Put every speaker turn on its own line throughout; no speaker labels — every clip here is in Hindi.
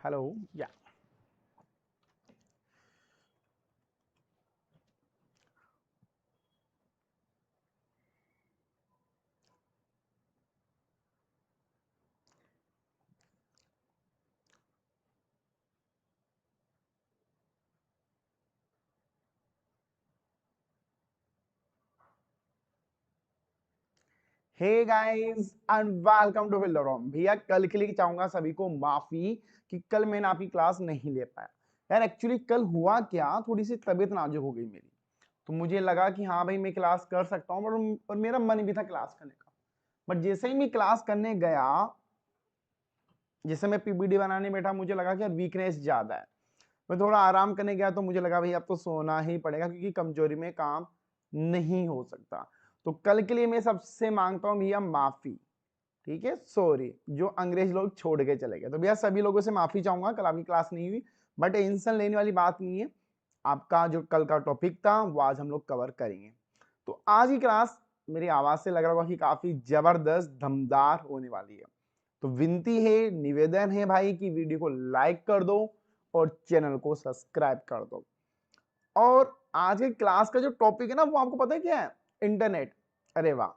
Hello. Yeah. Hey guys and welcome to फिल्डरॉम। भैया कल के लिए चाहूंगा सभी को माफी कि कल मैंने आपकी क्लास नहीं ले पाया। यार एक्चुअली कल हुआ क्या, थोड़ी सी तबीयत नाजुक हो गई मेरी। तो मुझे लगा कि हाँ भाई मैं क्लास कर सकता हूँ, और मेरा मन भी था क्लास करने का। बट जैसे ही मैं क्लास करने गया, जैसे मैं पीपीटी बनाने बैठा, मुझे लगा कि यार वीकनेस ज्यादा है। मैं थोड़ा आराम करने गया तो मुझे लगा भाई अब तो सोना ही पड़ेगा, क्योंकि कमजोरी में काम नहीं हो सकता। तो कल के लिए मैं सबसे मांगता हूँ भैया माफी। ठीक है, सॉरी जो अंग्रेज लोग छोड़ के चले गए। तो भैया सभी लोगों से माफी चाहूंगा, कल आपकी क्लास नहीं हुई। बट टेंशन लेने वाली बात नहीं है। आपका जो कल का टॉपिक था वो आज हम लोग कवर करेंगे। तो आज की क्लास मेरी आवाज से लग रहा होगा कि काफी जबरदस्त धमदार होने वाली है। तो विनती है, निवेदन है भाई कि वीडियो को लाइक कर दो और चैनल को सब्सक्राइब कर दो। और आज के क्लास का जो टॉपिक है ना, वो आपको पता है क्या है? इंटरनेट। अरे वाह,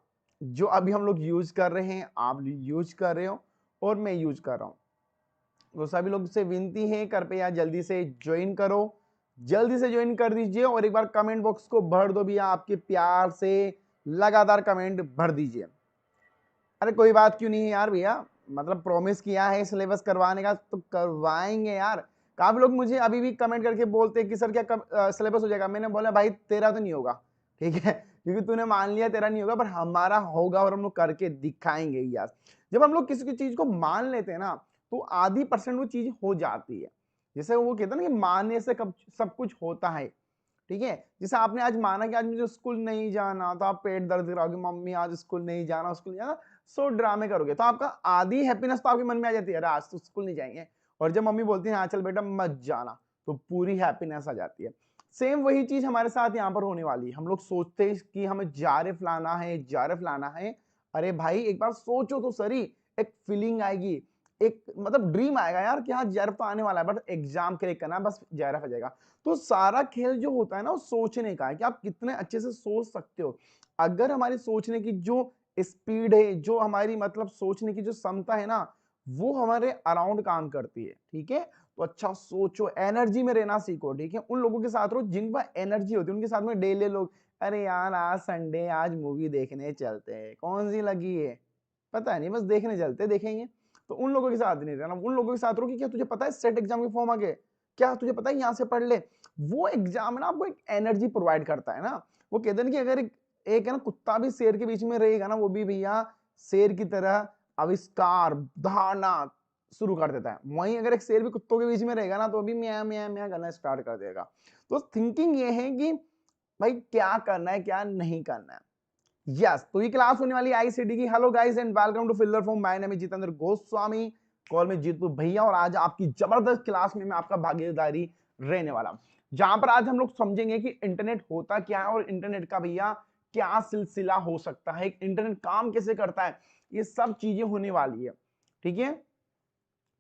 जो अभी हम लोग यूज कर रहे हैं, आप यूज कर रहे हो और मैं यूज कर रहा हूं। तो सभी लोग से विनती है, कृपया जल्दी से ज्वाइन करो। जल्दी से ज्वाइन कर दीजिए और एक बार कमेंट बॉक्स को भर दो भैया, आपके प्यार से लगातार कमेंट भर दीजिए। अरे कोई बात क्यों नहीं है यार भैया, मतलब प्रॉमिस किया है सिलेबस करवाने का तो करवाएंगे यार। काफी लोग मुझे अभी भी कमेंट करके बोलते हैं कि सर क्या सिलेबस हो जाएगा। मैंने बोला भाई तेरा तो नहीं होगा, ठीक है, क्योंकि तूने मान लिया तेरा नहीं होगा, पर हमारा होगा और हम लोग करके दिखाएंगे यार। जब हम लोग किसी की चीज को मान लेते हैं ना, तो आधी परसेंट वो चीज हो जाती है। जैसे वो कहते हैं ना कि मानने से कब सब कुछ होता है। ठीक है, जैसे आपने आज माना कि आज मुझे स्कूल नहीं जाना, तो आप पेट दर्द कराओगे, मम्मी आज स्कूल नहीं जाना, स्कूल नहीं जाना, सो ड्रामे करोगे, तो आपका आधी हैप्पीनेस तो आपके मन में आ जाती है, अरे आज तो स्कूल नहीं जाएंगे। और जब मम्मी बोलती है हाँ चल बेटा मत जाना, तो पूरी हैप्पीनेस आ जाती है। सेम वही चीज हमारे साथ यहाँ पर होने वाली है। हम लोग सोचते हैं कि हमें जारिफ लाना है, जारिफ लाना है। अरे भाई एक बार सोचो तो सही, एक फीलिंग आएगी, एक मतलब ड्रीम आएगा यार कि हाँ जारिफ तो आने वाला है, बट एग्जाम क्रैक करना बस जारिफ आ जाएगा। तो सारा खेल जो होता है ना, वो सोचने का है कि आप कितने अच्छे से सोच सकते हो। अगर हमारी सोचने की जो स्पीड है, जो हमारी मतलब सोचने की जो क्षमता है ना, वो हमारे अराउंड काम करती है। ठीक है, तो अच्छा सोचो, एनर्जी में रहना सीखो। ठीक है, उन लोगों के साथ रहो जिन पर एनर्जी होती है, उनके साथ में डेली लोग, अरे यार आज संडे, आज मूवी देखने चलते हैं, कौन सी लगी है पता नहीं, बस देखने चलते देखेंगे। तो उन लोगों के साथ नहीं रहना, उन लोगों के साथ रहो कि क्या तुझे पता है सेट एग्जाम के फॉर्म आ गए, क्या तुझे पता है यहाँ से पढ़ ले। वो एग्जाम ना आपको एक एनर्जी प्रोवाइड करता है ना। वो कहते हैं कि अगर एक है ना कुत्ता भी शेर के बीच में रहेगा ना, वो भी भैया शेर की तरह आविष्कार धारना शुरू कर देता है। वहीं अगर एक शेर भी कुत्तों के बीच में रहेगा ना, तो अभी म्या म्या म्या करना स्टार्ट कर देगा। तो थिंकिंग ये है कि भाई क्या करना है क्या नहीं करना है। यस, तो ये क्लास होने वाली आईसीटी की। Hello guys and welcome to fielder form, my name is Jitendra Goswami, call में जीतू भैया। और आज आपकी जबरदस्त क्लास में मैं आपका भागीदारी रहने वाला हूं, जहां पर आज हम लोग समझेंगे कि इंटरनेट होता क्या है और इंटरनेट का भैया क्या सिलसिला हो सकता है, इंटरनेट काम कैसे करता है, ये सब चीजें होने वाली है। ठीक है,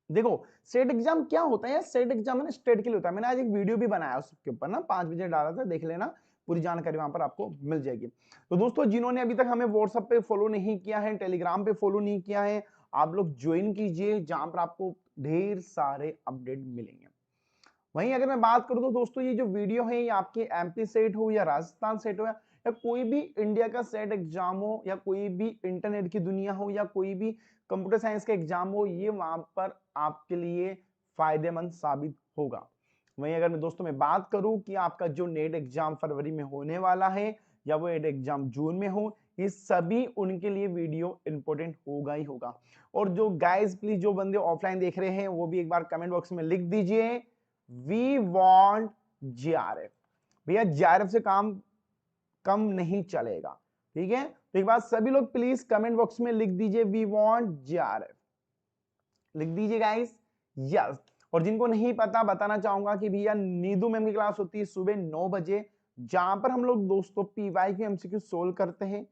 देखो स्टेट एग्जाम क्या होता है, स्टेट एग्जाम है ना स्टेट के लिए होता है। मैंने आज एक वीडियो भी बनाया उसके ऊपर ना, 5 बजे डाला था, देख लेना, पूरी जानकारी वहां पर आपको मिल जाएगी। तो दोस्तों जिन्होंने अभी तक हमें व्हाट्सएप पे फॉलो नहीं किया है, टेलीग्राम पे फॉलो नहीं किया है, आप लोग ज्वाइन कीजिए, जहां पर आपको ढेर सारे अपडेट मिलेंगे। वहीं अगर मैं बात करूं तो दोस्तों ये जो वीडियो है, ये आपके एमपी सेट हो या राजस्थान सेट हो या कोई भी इंडिया का सेट एग्जाम हो, या कोई भी इंटरनेट की दुनिया हो, या कोई भी कंप्यूटर साइंस का एग्जाम हो, ये वहां पर आपके लिए फायदेमंद साबित होगा। वहीं अगर मैं दोस्तों मैं बात करूं कि आपका जो नेट एग्जाम फरवरी में होने वाला है, या वो नेट एग्जाम जून में हो, ये सभी उनके लिए वीडियो इंपॉर्टेंट होगा ही होगा। और जो गाइस प्लीज, जो बंदे ऑफलाइन देख रहे हैं, वो भी एक बार कमेंट बॉक्स में लिख दीजिए वी वॉन्ट जीआरएफ। भैया जीआरएफ से काम कम नहीं चलेगा। ठीक है, तो एक बार सभी लोग प्लीज कमेंट बॉक्स में लिख दीजिए वी वॉन्ट जीआरएफ, लिख दीजिए गाइस। यस, और जिनको नहीं पता बताना चाहूंगा कि भैया नीदू मैम की क्लास होती है सुबह 9 बजे, जहां पर हम लोग दोस्तों पीवाई की एमसीक्यू सोल्व करते हैं।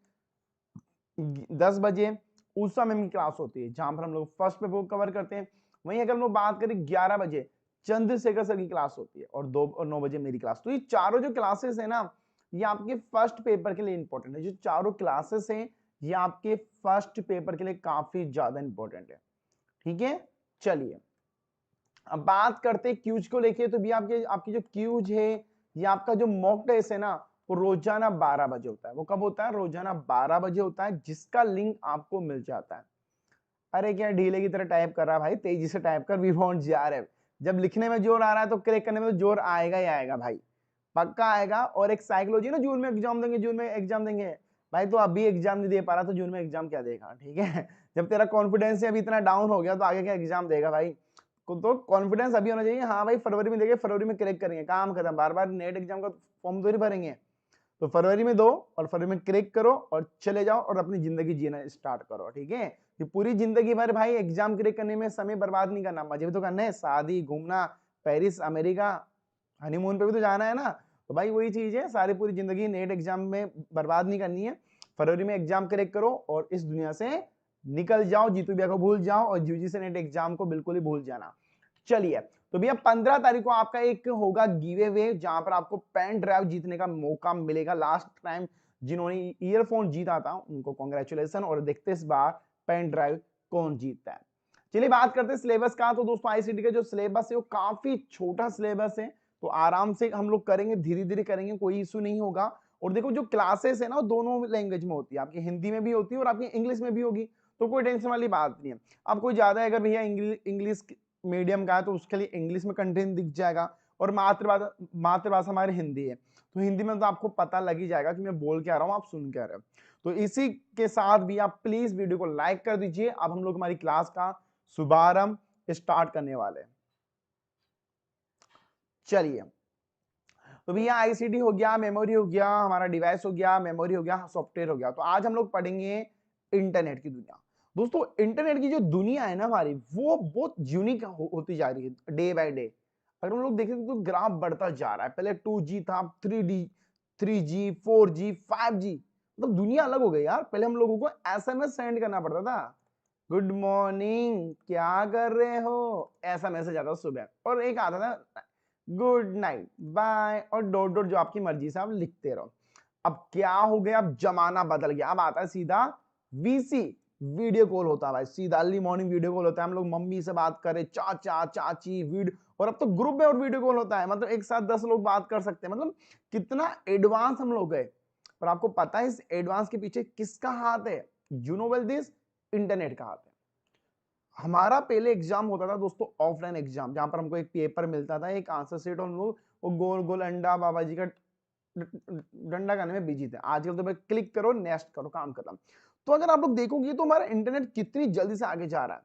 10 बजे उषा मैम की क्लास होती है, जहां पर हम लोग फर्स्ट पेपर कवर करते हैं। वहीं अगर हम लोग बात करें 11 बजे चंद्रशेखर सर की क्लास होती है और 2 और 9 बजे मेरी क्लास। तो ये चारों जो क्लासेस है ना, ये आपके फर्स्ट पेपर के लिए इंपॉर्टेंट है। जो चारों क्लासेस हैं ये आपके फर्स्ट पेपर के लिए काफी ज्यादा इंपॉर्टेंट है। ठीक है, चलिए अब बात करते हैं क्यूज को लेके। तो भी आपके आपकी जो क्यूज है, ये आपका जो मॉक टेस्ट है ना, वो रोजाना 12 बजे होता है। वो कब होता है? रोजाना 12 बजे होता है, जिसका लिंक आपको मिल जाता है। अरे क्या ढीले की तरह टाइप कर रहा है भाई, तेजी से टाइप कर, वी वांट जीआरएफ। जब लिखने में जोर आ रहा है तो क्रैक करने में तो जोर आएगा ही आएगा भाई, पक्का आएगा। और एक साइकोलॉजी ना, जून में एग्जाम देंगे, जून में एग्जाम देंगे। भाई तो अभी एग्जाम नहीं दे पा रहा तो जून में एग्जाम क्या देगा? ठीक है जब तेरा कॉन्फिडेंस अभी इतना डाउन हो गया तो आगे क्या एग्जाम देगा भाई? तो कॉन्फिडेंस अभी होना चाहिए, हाँ भाई फरवरी में देंगे, फरवरी में क्रैक करेंगे, काम खत्म। बार बार नेट एग्जाम का फॉर्म तो नहीं भरेंगे। तो फरवरी में दो और फरवरी में क्रैक करो और चले जाओ और अपनी जिंदगी जीना स्टार्ट करो। ठीक है, कि पूरी जिंदगी भर भाई एग्जाम क्रैक करने में समय बर्बाद नहीं करना, मजे भी तो करना है, शादी, घूमना, पेरिस, अमेरिका, हनीमून पे भी तो जाना है ना। तो भाई वही चीज है, सारी पूरी जिंदगी नेट एग्जाम में बर्बाद नहीं करनी है। फरवरी में एग्जाम क्रैक करो और इस दुनिया से निकल जाओ, जीतू भैया को भूल जाओ और यूजीसी नेट एग्जाम को बिल्कुल ही भूल जाना। चलिए, तो भैया 15 तारीख को आपका एक होगा गिव अवे, जहां पर आपको पेन ड्राइव जीतने का मौका मिलेगा। लास्ट टाइम जिन्होंने ईयरफोन जीता था उनको कॉन्ग्रेचुलेशन, और देखते इस बार पेन ड्राइव कौन जीतता है। चलिए बात करते हैं सिलेबस का। तो दोस्तों आईसीटी का जो सिलेबस है वो काफी छोटा सिलेबस है, तो आराम से हम लोग करेंगे, धीरे धीरे करेंगे, कोई इशू नहीं होगा। और देखो जो क्लासेस है ना वो दोनों लैंग्वेज में होती है, आपकी हिंदी में भी होती है और आपकी इंग्लिश में भी होगी, तो कोई टेंशन वाली बात नहीं है। अब कोई ज्यादा अगर भैया इंग्लिश मीडियम का है तो उसके लिए इंग्लिश में कंटेंट दिख जाएगा, और मातृभाषा हमारी हिंदी है तो हिंदी में तो आपको पता लग ही जाएगा कि मैं बोल क्या रहा हूँ, आप सुन क्या रहे हो। तो इसी के साथ भी आप प्लीज वीडियो को लाइक कर दीजिए। अब हम लोग हमारी क्लास का शुभारंभ स्टार्ट करने वाले हैं। चलिए, तो भैया आईसीटी हो गया, मेमोरी हो गया, हमारा डिवाइस हो गया, मेमोरी हो गया, सॉफ्टवेयर हो गया। तो आज हम लोग पढ़ेंगे इंटरनेट की दुनिया। दोस्तों इंटरनेट की जो दुनिया है ना हमारी, वो बहुत यूनिक होती जा रही है डे बाय डे। अगर हम लोग देखें तो ग्राफ बढ़ता जा रहा है। पहले 2G था, 3G 4G 5G, मतलब दुनिया अलग हो गई यार। पहले हम लोगों को एसएमएस सेंड करना पड़ता था, गुड मॉर्निंग क्या कर रहे हो, ऐसा मैसेज आता था सुबह, और एक आता था गुड नाइट बाय, और डॉट डॉट जो आपकी मर्जी से आप लिखते रहो। अब क्या हो गया, अब जमाना बदल गया, अब आता है सीधा वीसी, वीडियो कॉल होता है भाई, सीधा अर्ली मॉर्निंग वीडियो कॉल होता है। हम लोग मम्मी से बात करें, चाचा चाची वीडियो, और अब तो ग्रुप में और वीडियो कॉल होता है, मतलब एक साथ 10 लोग बात कर सकते हैं। मतलब कितना एडवांस हम लोग गए। पर आपको पता है इस एडवांस के पीछे किसका हाथ है? You know well this, internet का हाथ है। हमारा पहले एग्जाम होता था दोस्तों ऑफलाइन एग्जाम, जहां पर हमको एक पेपर मिलता था, एक आंसर शीट, और हम लोग वो गोल गोल अंडा बाबा जी का डंडा करने में बिजी थे। आजकल तो भाई क्लिक करो, नेक्स्ट करो, काम खत्म। तो अगर आप लोग देखोगे तो हमारा इंटरनेट कितनी जल्दी से आगे जा रहा है,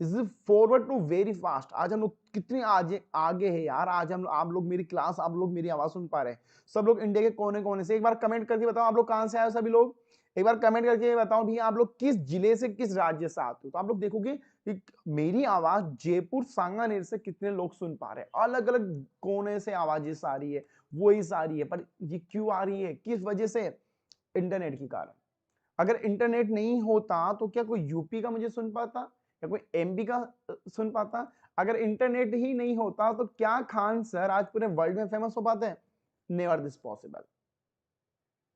this is forward to very fast. आज हम लोग कितनी आगे है यार। आज हम आप लोग मेरी क्लास, आप लोग मेरी आवाज सुन पा रहे हैं, सब लोग इंडिया के कोने कोने से। एक बार कमेंट करके बताओ आप लोग कहां से आए हो सभी लोग, एक बार कमेंट करके बताओ भैया आप लोग किस जिले से, किस राज्य से आते हो। तो आप लोग देखोगे कि मेरी आवाज जयपुर सांगानेर से कितने लोग सुन पा रहे हैं। अलग अलग कोने से आवाजें आ रही है, वही सारी है, पर ये क्यों आ रही है, किस वजह से? इंटरनेट के कारण। अगर इंटरनेट नहीं होता तो क्या कोई यूपी का मुझे सुन पाता, या कोई एमपी का सुन पाता? अगर इंटरनेट ही नहीं होता तो क्या खान सर आज पूरे वर्ल्ड में फेमस हो पाते हैं? Never this possible.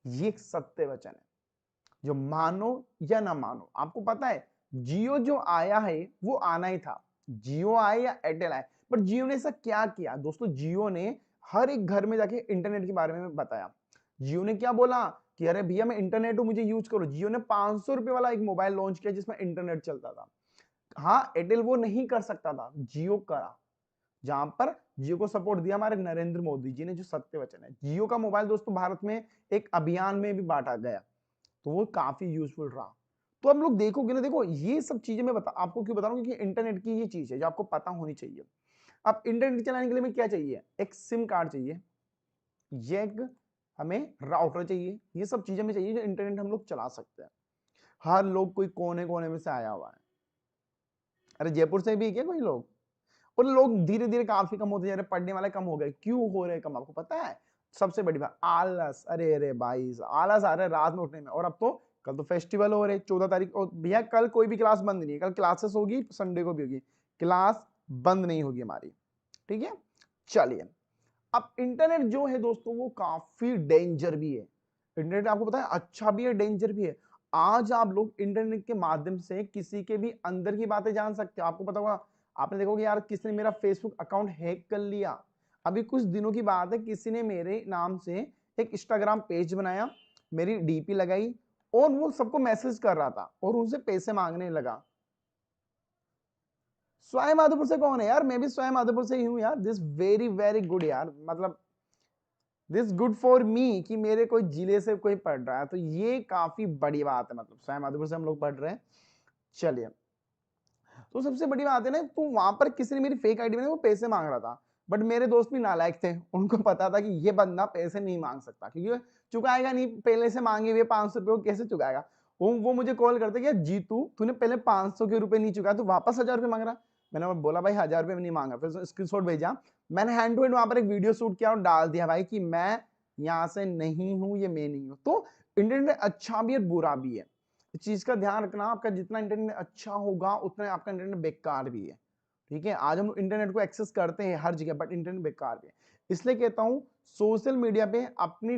ये एक सत्य वचन है, जो मानो या ना मानो। आपको पता है जियो जो आया है वो आना ही था, जियो आए या एयरटेल आए, पर जियो ने ऐसा क्या किया दोस्तों? जियो ने हर एक घर में जाके इंटरनेट के बारे में बताया। जियो ने क्या बोला कि अरे भैया मैं इंटरनेट हूं, मुझे यूज करो। जियो ने 500 रुपए वाला एक मोबाइल लॉन्च किया जिसमें इंटरनेट चलता था। हाँ एयरटेल वो नहीं कर सकता था, जियो करा, जहां पर जियो को सपोर्ट दिया हमारे नरेंद्र मोदी जी ने, जो सत्य वचन है। जियो का मोबाइल दोस्तों भारत में एक अभियान में भी बांटा गया, तो वो काफी यूजफुल रहा। तो हम लोग देखोगे ना, देखो ये सब चीजें मैं आपको क्यों बता रहा हूँ, क्योंकि इंटरनेट की ये चीज है जो आपको पता होनी चाहिए। अब इंटरनेट चलाने के लिए हमें क्या चाहिए? एक सिम कार्ड चाहिए, ये एक हमें राउटर चाहिए, ये सब चीजें हमें चाहिए जो इंटरनेट हम लोग चला सकते हैं। हर लोग कोई कोने कोने में से आया हुआ है। अरे जयपुर से भी क्या कोई लोग, और लोग धीरे धीरे काफी कम होते जा रहे, पढ़ने वाले कम हो गए। क्यों हो रहे कम? आपको पता है सबसे बड़ी बात, आलस। अरे अरे भाई आलस आ रहा है रात में उठने में। और अब तो कल तो फेस्टिवल हो रहे 14 तारीख, और भैया कल कोई भी क्लास बंद नहीं है, कल क्लासेस होगी, संडे को भी होगी। क्लास बंद नहीं होगी हमारी, ठीक है। चलिए, अब इंटरनेट जो है दोस्तों वो काफी डेंजर भी है। इंटरनेट आपको पता है अच्छा भी है, डेंजर भी है। आज आप लोग इंटरनेट के माध्यम से किसी के भी अंदर की बातें जान सकते हो। आपको पता होगा, आपने देखोगे यार किसने मेरा फेसबुक अकाउंट हैक कर लिया। अभी कुछ दिनों की बात है, किसी ने मेरे नाम से एक इंस्टाग्राम पेज बनाया, मेरी डीपी लगाई और वो सबको मैसेज कर रहा था और उनसे पैसे मांगने लगा। स्वयं माधोपुर से कौन है यार? मैं भी स्वयं माधोपुर से ही हूँ यार। दिस वेरी वेरी गुड यार, मतलब दिस गुड फॉर मी कि मेरे कोई जिले से कोई पढ़ रहा है, तो ये काफी बड़ी बात है। मतलब स्वयं माधोपुर से हम लोग पढ़ रहे हैं। चलिए, तो सबसे बड़ी बात है ना, तो वहां पर किसी ने मेरी फेक आईडी बनाई, वो पैसे मांग रहा था। बट मेरे दोस्त भी नालायक थे, उनको पता था कि ये बंदा पैसे नहीं मांग सकता, क्योंकि चुकाएगा नहीं, पहले से मांगे हुए 500 रुपए कैसे चुकाएगा। वो मुझे कॉल करते कि जीतू तूने पहले 500 के रुपए नहीं चुकाया, तो वापस 1000 रुपए मांग रहा। मैंने बोला भाई 1000 रुपए नहीं मांगा, फिर स्क्रीनशॉट भेजा। मैंने हैंड टू हैंड वहां पर एक वीडियो शूट किया और डाल दिया भाई कि मैं यहाँ से नहीं हूँ, ये मैं नहीं हूँ। तो इंटरनेट अच्छा भी है बुरा भी है, इस चीज का ध्यान रखना। आपका जितना इंटरनेट अच्छा होगा उतना आपका इंटरनेट बेकार भी है, ठीक है। आज हम इंटरनेट को एक्सेस करते हैं हर जगह, बट इंटरनेट बेकार भी है। इसलिए कहता हूं सोशल मीडिया पे अपनी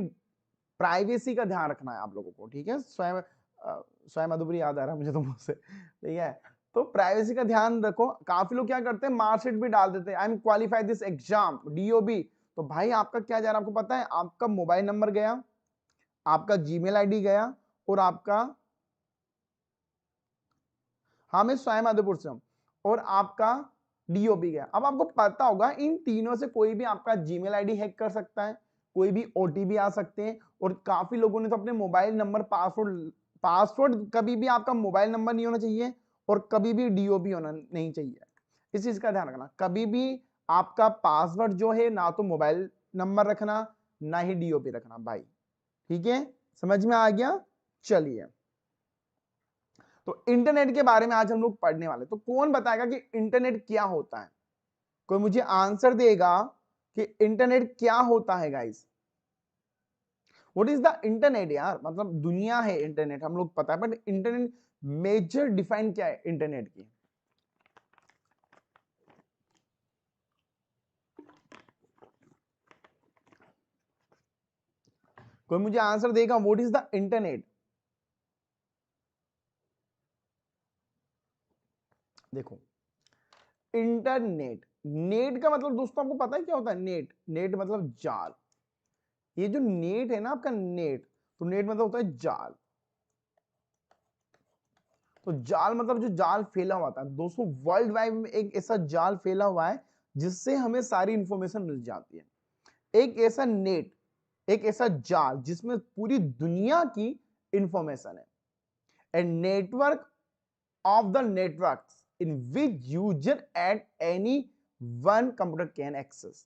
प्राइवेसी का ध्यान रखना है आप लोगों को, ठीक है। स्वयं मधुपुरी याद आ रहा है मुझे तो मुझसे, ठीक है। तो प्राइवेसी का ध्यान रखो। काफी लोग क्या करते हैं, मार्कशीट भी डाल देते हैं, I am qualified this exam DOB. तो भाई आपका क्या जा रहा है, आपको पता है? आपका मोबाइल नंबर गया, आपका जीमेल आईडी गया, और आपका, हाँ मैं स्वयं माधोपुर से हूं, और आपका डीओपी गया। अब आपको पता होगा इन तीनों से कोई भी आपका जीमेल आईडी हैक कर सकता है, कोई भी ओटीपी आ सकते हैं। और काफी लोगों ने तो अपने मोबाइल नंबर, पासवर्ड पासवर्ड कभी भी आपका मोबाइल नंबर नहीं होना चाहिए और कभी भी डीओपी होना नहीं चाहिए। इस चीज का ध्यान रखना। कभी भी आपका पासवर्ड जो है ना तो मोबाइल नंबर रखना, ना ही डीओपी रखना भाई, ठीक है। समझ में आ गया? चलिए, तो इंटरनेट के बारे में आज हम लोग पढ़ने वाले। तो कौन बताएगा कि इंटरनेट क्या होता है? कोई मुझे आंसर देगा कि इंटरनेट क्या होता है guys? What is the internet यार? मतलब दुनिया है इंटरनेट, हम लोग पता है, बट इंटरनेट मेजर डिफाइन क्या है इंटरनेट की? कोई मुझे आंसर देगा व्हाट इज द इंटरनेट? देखो, इंटरनेट, नेट का मतलब दोस्तों आपको पता है क्या होता है? नेट, नेट मतलब जाल। ये जो नेट है ना आपका, नेट, तो नेट मतलब होता है जाल। तो जाल मतलब जो जाल फैला हुआ था दोस्तों, वर्ल्ड वाइड में एक ऐसा जाल फैला हुआ है जिससे हमें सारी इंफॉर्मेशन मिल जाती है। एक ऐसा नेट, एक ऐसा जाल जिसमें पूरी दुनिया की इंफॉर्मेशन है। A network of the networks in which user at any one computer can access।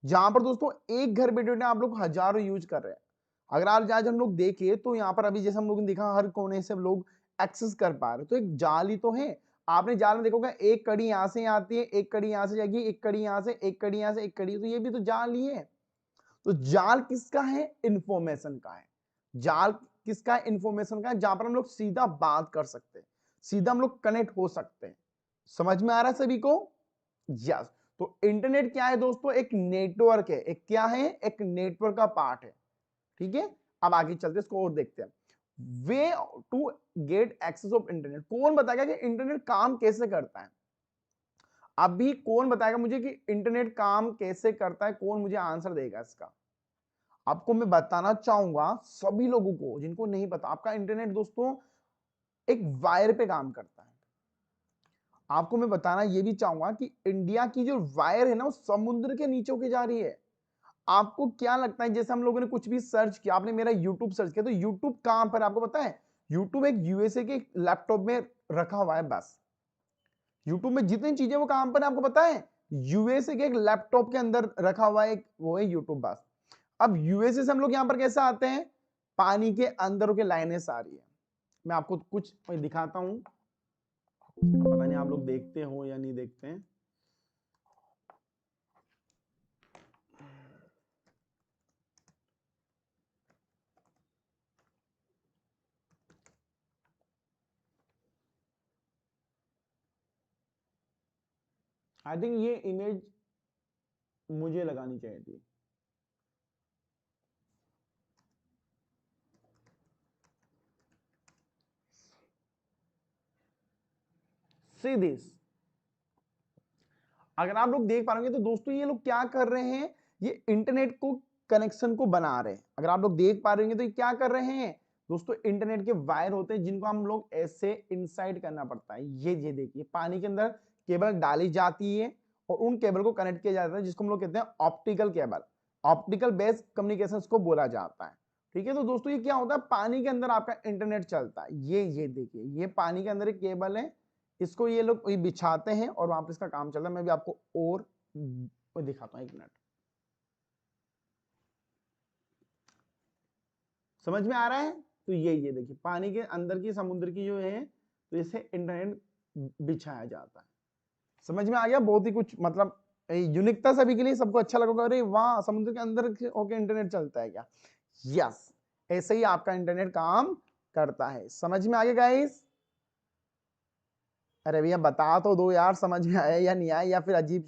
जहां पर दोस्तों एक घर बैठे आप लोग हजारों यूज कर रहे हैं। अगर आज हम लोग देखें तो यहाँ पर अभी जैसे हम लोगों ने देखा हर कोने से लोग एक्सेस कर पा रहे, तो एक जाल ही तो है। आपने जाल में देखोगे एक कड़ी यहां से आती है, एक कड़ी यहां से जाएगी, एक कड़ी यहां से, एक कड़ी यहां से, एक कड़ी, तो ये भी तो जाल ही है। तो जाल किसका है? इंफॉर्मेशन का है। जाल किसका है? इंफॉर्मेशन का है, जहां पर हम लोग सीधा बात कर सकते हैं, सीधा हम लोग कनेक्ट हो सकते हैं। समझ में आ रहा है सभी को? यस। तो इंटरनेट क्या है दोस्तों? एक नेटवर्क है। एक क्या है? एक नेटवर्क का पार्ट है, ठीक है। अब आगे चलते हैं, इसको और देखते हैं। Way to get access of internet. कौन बताएगा कि इंटरनेट काम कैसे करता है? अभी कौन बताएगा मुझे कि इंटरनेट काम कैसे करता है? कौन मुझे आंसर देगा इसका? आपको मैं बताना चाहूंगा सभी लोगों को जिनको नहीं पता, आपका इंटरनेट दोस्तों एक वायर पे काम करता है। आपको मैं बताना ये भी चाहूंगा कि इंडिया की जो वायर है ना वो समुद्र के नीचे होके जा रही है। आपको क्या लगता है, जैसे हम लोगों ने कुछ भी सर्च किया, आपने मेरा यूट्यूब सर्च किया, तो यूट्यूब कहां पर आपको पता है? यूट्यूब एक यूएसए के लैपटॉप में रखा हुआ है बस। यूट्यूब में जितनी चीजें वो कहां पर है आपको पता है? यूएसए के एक लैपटॉप के अंदर रखा हुआ है, वो है यूट्यूब बस। अब यूएसए से हम लोग यहां पर कैसे आते हैं? पानी के अंदर के लाइनें आ रही है। मैं आपको कुछ दिखाता हूं, पता नहीं आप लोग देखते हो या नहीं देखते हैं। आई थिंक ये इमेज मुझे लगानी चाहिए थी। सी दिस, अगर आप लोग देख पा रहे तो दोस्तों ये लोग क्या कर रहे हैं, ये इंटरनेट को कनेक्शन को बना रहे हैं। अगर आप लोग देख पा रहे हैं तो ये क्या कर रहे हैं दोस्तों, इंटरनेट के वायर होते हैं जिनको हम लोग ऐसे इनसाइड करना पड़ता है। ये देखिए पानी के अंदर केबल डाली जाती है और उन केबल को कनेक्ट किया जाता है जिसको हम लोग कहते हैं optical cable. Optical based communication को बोला जाता है। ठीक है, तो दोस्तों ये क्या होता है, पानी के अंदर आपका इंटरनेट चलता है। ये देखिए ये पानी के अंदर एक केबल है, इसको ये लोग बिछाते हैं और वहां पर इसका काम चलता है। मैं भी आपको और दिखाता हूं, एक मिनट। समझ में आ रहा है? तो ये देखिए पानी के अंदर की समुद्र की जो है, तो इसे इंटरनेट बिछाया जाता है। समझ में आ गया? बहुत ही कुछ मतलब यूनिकता सभी के लिए, सबको अच्छा लगेगा, अरे वाह समुद्र के अंदर होके इंटरनेट चलता है क्या। यस, ऐसे ही आपका इंटरनेट काम करता है। समझ में आ गया गाइस? अरे भैया बता तो दो यार, समझ में आया या नहीं आया, या फिर अजीब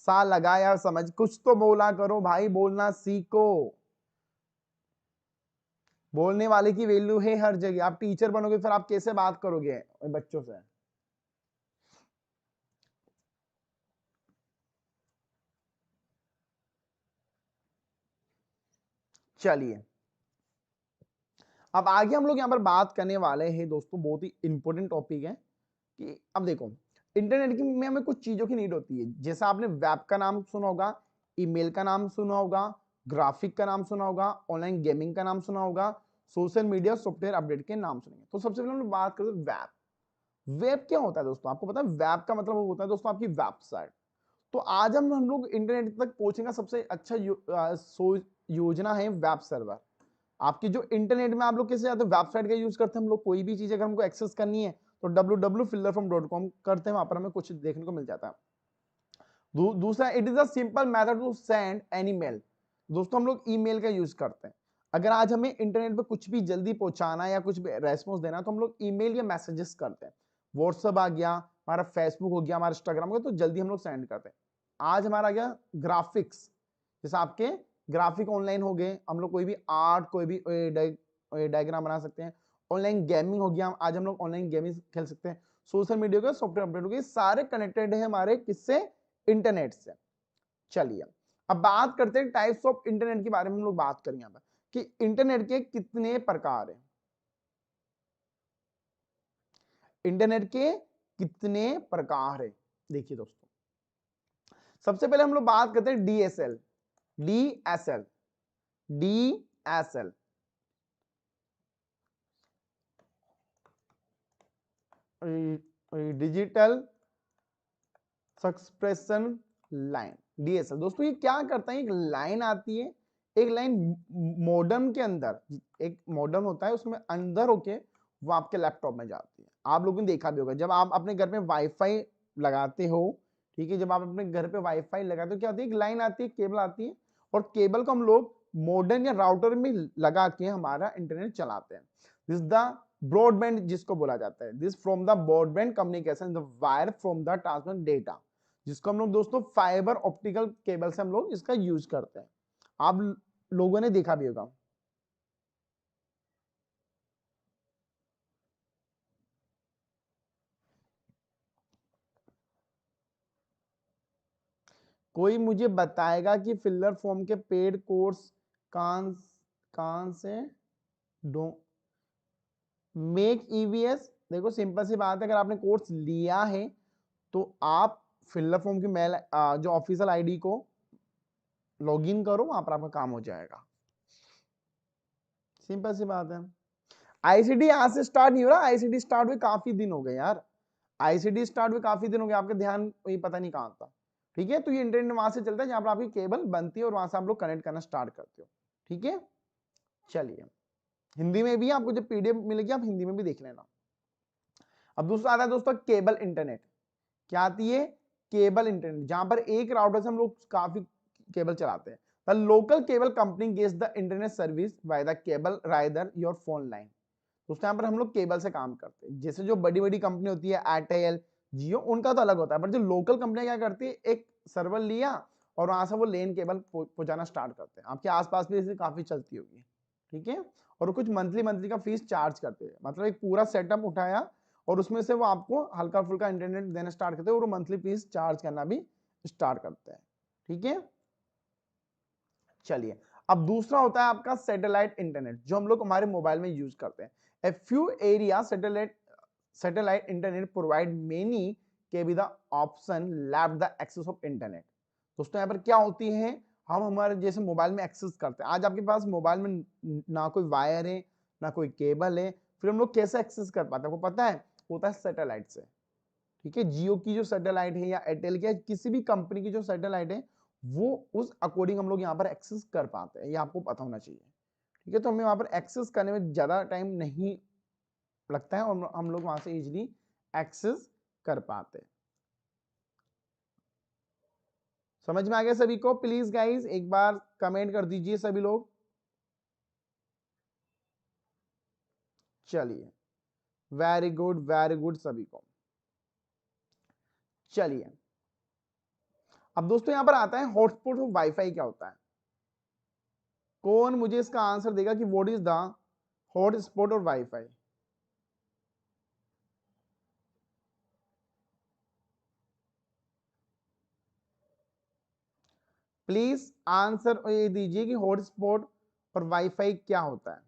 सा लगा यार, समझ कुछ तो बोला करो भाई, बोलना सीखो। बोलने वाले की वैल्यू है हर जगह। आप टीचर बनोगे फिर आप कैसे बात करोगे बच्चों से। चलिए अब आगे हम लोग यहाँ पर बात करने वाले हैं दोस्तों, बहुत ही इंपॉर्टेंट टॉपिक है कि अब देखो इंटरनेट की में हमें कुछ चीजों की नीड होती है। जैसे आपने वेब का नाम सुना होगा, ईमेल का नाम सुना होगा, ग्राफिक का नाम सुना होगा, ऑनलाइन गेमिंग का नाम सुना होगा, सोशल मीडिया सॉफ्टवेयर अपडेट के नाम सुनेंगे। तो सबसे पहले हम लोग बात करते हैं वेब। वेब क्या होता है दोस्तों, आपको पता है वेब का मतलब होता है दोस्तों आपकी वेबसाइट। तो आज हम लोग इंटरनेट तक पहुंचने का सबसे अच्छा योजना है वेब सर्वर। आपकी जो इंटरनेट में आप लोग कैसे जाते हैं, वेबसाइट का यूज करते हैं हम लोग। कोई भी चीज अगर हमको एक्सेस करनी है तो www.fillerform.com करते हैं, वहां पर हमें कुछ देखने को मिल जाता है। दूसरा, it is a simple method to send any mail. दोस्तों हम लोग ईमेल का यूज करते हैं। अगर आज हमें इंटरनेट पे कुछ भी जल्दी पहुंचाना है या कुछ भी रेस्पॉन्स देना है तो हम लोग ईमेल या मैसेजेस करते हैं। व्हाट्सएप आ गया, हमारा फेसबुक हो गया, हमारा इंस्टाग्राम हो गया, तो जल्दी हम लोग सेंड करते हैं। आज हमारा आ गया ग्राफिक्स, जैसे आपके ग्राफिक ऑनलाइन हो गए, हम लोग कोई भी आर्ट, कोई भी डायग्राम बना सकते हैं। ऑनलाइन गेमिंग हो गया, आज हम लोग ऑनलाइन गेमिंग खेल सकते हैं। सोशल मीडिया का सॉफ्टवेयर अपडेट हो गया, सारे कनेक्टेड है हमारे किससे, इंटरनेट से। चलिए अब बात करते हैं टाइप्स ऑफ इंटरनेट के बारे में। हम लोग बात करेंगे यहाँ पर कि इंटरनेट के कितने प्रकार हैं। इंटरनेट के कितने प्रकार है, देखिए दोस्तों सबसे पहले हम लोग बात करते हैं DSL. DSL DSL digital subscription line. DSL दोस्तों ये क्या करता है, एक लाइन आती है, एक लाइन मॉडेम के अंदर, एक मॉडेम होता है उसमें अंदर होके वो आपके लैपटॉप में जाती है। आप लोगों ने देखा भी होगा जब आप अपने घर में वाईफाई लगाते हो, ठीक है, जब आप अपने घर पे वाईफाई लगाते हो क्या होती है, एक लाइन आती है, केबल आती है, और केबल को हम लोग मॉडेम या राउटर में लगा के हमारा इंटरनेट चलाते हैं। दिस द ब्रॉडबैंड जिसको बोला जाता है, this from the broadband communication the wire from the transmit data, जिसको हम लोग दोस्तों फाइबर ऑप्टिकल केबल से हम लोग इसका यूज करते हैं। आप लोगों ने देखा भी होगा। कोई मुझे बताएगा कि फिलर फॉर्म के पेड कोर्स कहां कहां से डो मेक ईवीएस। देखो सिंपल सी बात है, अगर आपने कोर्स लिया है तो आप फिलर फॉर्म की मेल जो ऑफिशियल आईडी को लॉगिन करो, वहां पर आपका काम हो जाएगा। सिंपल सी बात है। आईसीडी आज से स्टार्ट नहीं हो रहा, आईसीडी स्टार्ट हुए काफी दिन हो गए यार। आईसीडी स्टार्ट हुए काफी दिन हो गए, आपका ध्यान वही पता नहीं कहां था। ठीक है, तो ये इंटरनेट वहां से चलता है जहां पर आपकी केबल बनती है और वहां से आप लोग कनेक्ट करना स्टार्ट करते हो। ठीक है, चलिए हिंदी में भी आपको जब पीडीएफ मिलेगी आप हिंदी में भी देख लेना। अब दूसरा आता है दोस्तों केबल इंटरनेट। क्या आती है, केबल इंटरनेट, जहां पर एक राउटर से हम लोग काफी केबल चलाते हैं। The local cable company gives the internet service by the cable rather your phone line. दोस्तों यहाँ पर हम लोग केबल से काम करते हैं। जैसे जो बड़ी बड़ी कंपनी होती है एयरटेल, जियो उनका तो अलग होता है, बट जो लोकल कंपनियां क्या करती है, एक सर्वर लिया और वहां से वो लेन केबल पहुंचाना स्टार्ट करते हैं। आपके आसपास भी ऐसी काफी चलती होगी, ठीक है। और कुछ मंथली मंथली का फीस चार्ज करते हैं, मतलब एक पूरा सेटअप उठाया और उसमें से वो आपको हल्का फुल्का इंटरनेट देना स्टार्ट करते हैं और वो मंथली फीस चार्ज करना भी स्टार्ट करते हैं, ठीक है। चलिए, अब दूसरा होता है आपका सैटेलाइट इंटरनेट, जो हम लोग हमारे मोबाइल में यूज करते हैं। A few area satellite internet provide many के be the option lab the access of internet. दोस्तों यहाँ पर क्या होती है, हम हमारे जैसे मोबाइल में एक्सेस करते हैं। आज आपके पास मोबाइल में ना कोई वायर है ना कोई केबल है, फिर हम लोग कैसे एक्सेस कर पाते हैं, आपको पता है, होता है सैटेलाइट से, ठीक है। जियो की जो सैटेलाइट है या एयरटेल की, किसी भी कंपनी की जो सैटेलाइट है, वो उस अकॉर्डिंग हम लोग यहाँ पर एक्सेस कर पाते हैं, ये आपको पता होना चाहिए, ठीक है। तो हमें वहां पर एक्सेस करने में ज्यादा टाइम नहीं लगता है और हम लोग वहां से इजीली एक्सेस कर पाते हैं। समझ में आ गया सभी को? प्लीज गाइस एक बार कमेंट कर दीजिए सभी लोग। चलिए, वेरी गुड सभी को। चलिए, अब दोस्तों यहां पर आता है हॉटस्पॉट और वाईफाई क्या होता है। कौन मुझे इसका आंसर देगा कि व्हाट इज द हॉटस्पॉट और वाईफाई? प्लीज आंसर ये दीजिए कि हॉटस्पॉट और वाईफाई क्या होता है।